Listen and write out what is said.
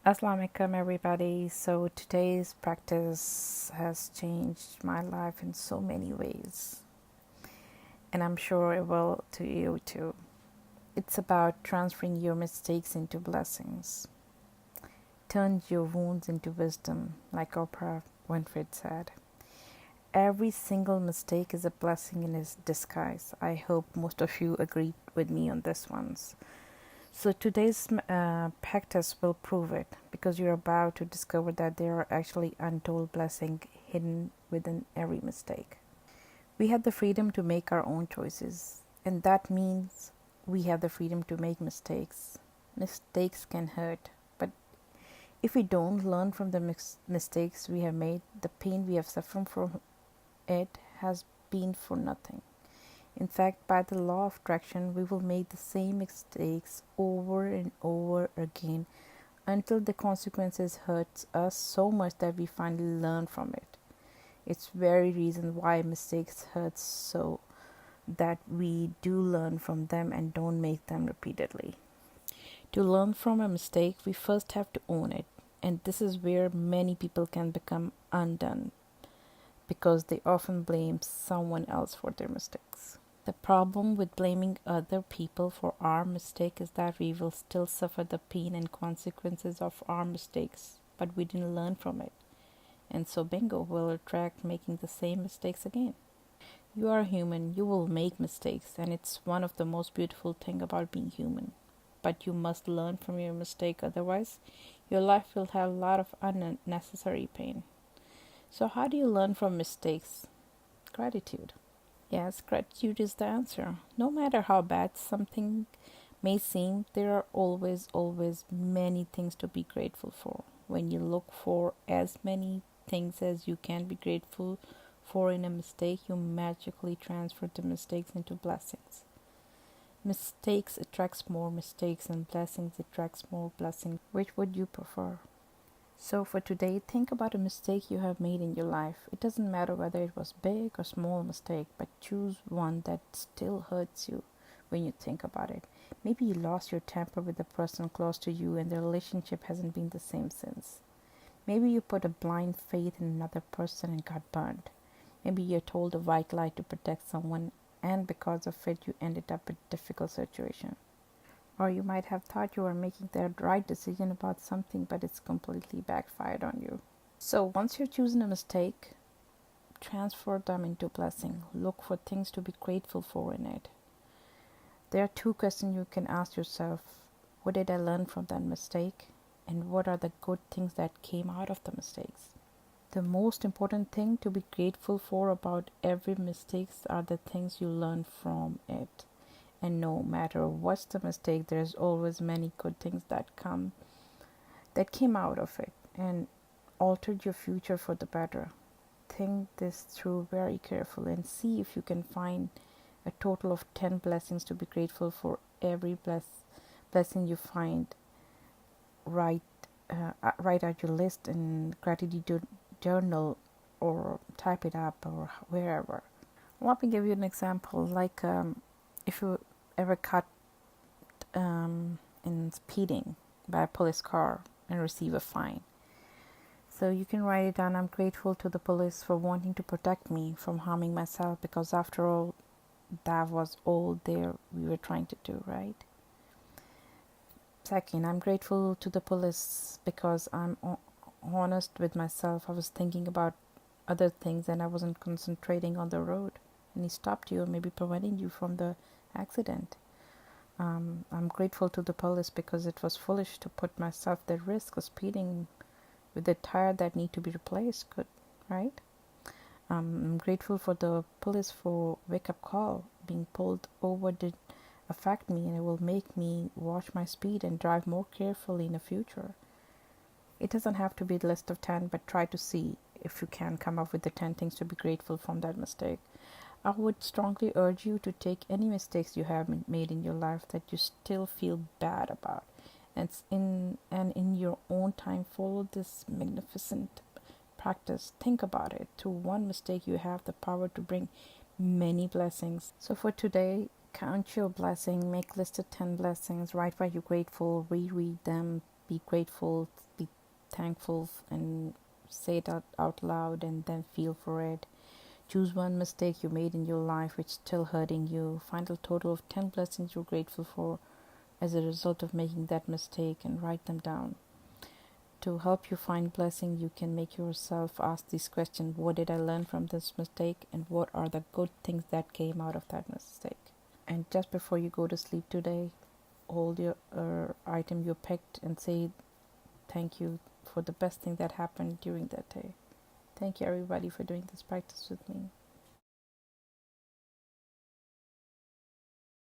Assalamu alaikum, everybody. So, today's practice has changed my life in so many ways, and I'm sure it will to you too. It's about transferring your mistakes into blessings, turn your wounds into wisdom, like Oprah Winfrey said. Every single mistake is a blessing in its disguise. I hope most of you agree with me on this one. So today's practice will prove it because you're about to discover that there are actually untold blessings hidden within every mistake. We have the freedom to make our own choices, and that means we have the freedom to make mistakes. Mistakes can hurt, but if we don't learn from the mistakes we have made, the pain we have suffered from it has been for nothing. In fact, by the law of attraction, we will make the same mistakes over and over again until the consequences hurt us so much that we finally learn from it. It's very reason why mistakes hurt so that we do learn from them and don't make them repeatedly. To learn from a mistake, we first have to own it, and this is where many people can become undone because they often blame someone else for their mistakes. The problem with blaming other people for our mistake is that we will still suffer the pain and consequences of our mistakes, but we didn't learn from it. And so bingo, will attract making the same mistakes again. You are human, you will make mistakes, and it's one of the most beautiful things about being human. But you must learn from your mistake, otherwise your life will have a lot of unnecessary pain. So how do you learn from mistakes? Gratitude. Yes, gratitude is the answer. No matter how bad something may seem, there are always many things to be grateful for. When you look for as many things as you can be grateful for in a mistake, you magically transfer the mistakes into blessings. Mistakes attracts more mistakes and blessings attracts more blessings. Which would you prefer? So for today, think about a mistake you have made in your life. It doesn't matter whether it was big or small mistake, but choose one that still hurts you when you think about it. Maybe you lost your temper with a person close to you and the relationship hasn't been the same since. Maybe you put a blind faith in another person and got burned. Maybe you told a white lie to protect someone and because of it you ended up in a difficult situation. Or you might have thought you were making the right decision about something, but it's completely backfired on you. So once you're choosing a mistake, transfer them into blessing. Look for things to be grateful for in it. There are two questions you can ask yourself. What did I learn from that mistake? And what are the good things that came out of the mistakes? The most important thing to be grateful for about every mistake are the things you learn from it. And no matter what's the mistake, there's always many good things that came out of it and altered your future for the better. Think this through very carefully and see if you can find a total of 10 blessings to be grateful for every blessing you find. Write out your list in gratitude journal or type it up or wherever. Let me give you an example. Like if you ever caught in speeding by a police car and receive a fine. So you can write it down. I'm grateful to the police for wanting to protect me from harming myself because after all, that was all we were trying to do, right? Second, I'm grateful to the police because I'm honest with myself. I was thinking about other things and I wasn't concentrating on the road. And he stopped you, maybe preventing you from the accident. I'm grateful to the police because it was foolish to put myself at risk of speeding with a tire that need to be replaced. Good, right? I'm grateful for the police for wake-up call. Being pulled over did affect me and it will make me watch my speed and drive more carefully in the future. It doesn't have to be a list of 10, but try to see if you can come up with the 10 things to be grateful from that mistake. I would strongly urge you to take any mistakes you have made in your life that you still feel bad about, and in your own time follow this magnificent practice. Think about it. Through one mistake, you have the power to bring many blessings. So for today, count your blessing, make list of 10 blessings, write why you're grateful, reread them, Be grateful, be thankful, and say it out loud, and then feel for it. Choose one mistake you made in your life which is still hurting you. Find a total of 10 blessings you're grateful for as a result of making that mistake, and write them down. To help you find blessing, you can make yourself ask this question: what did I learn from this mistake, and what are the good things that came out of that mistake? And just before you go to sleep today, hold your item you picked and say thank you for the best thing that happened during that day. Thank you, everybody, for doing this practice with me.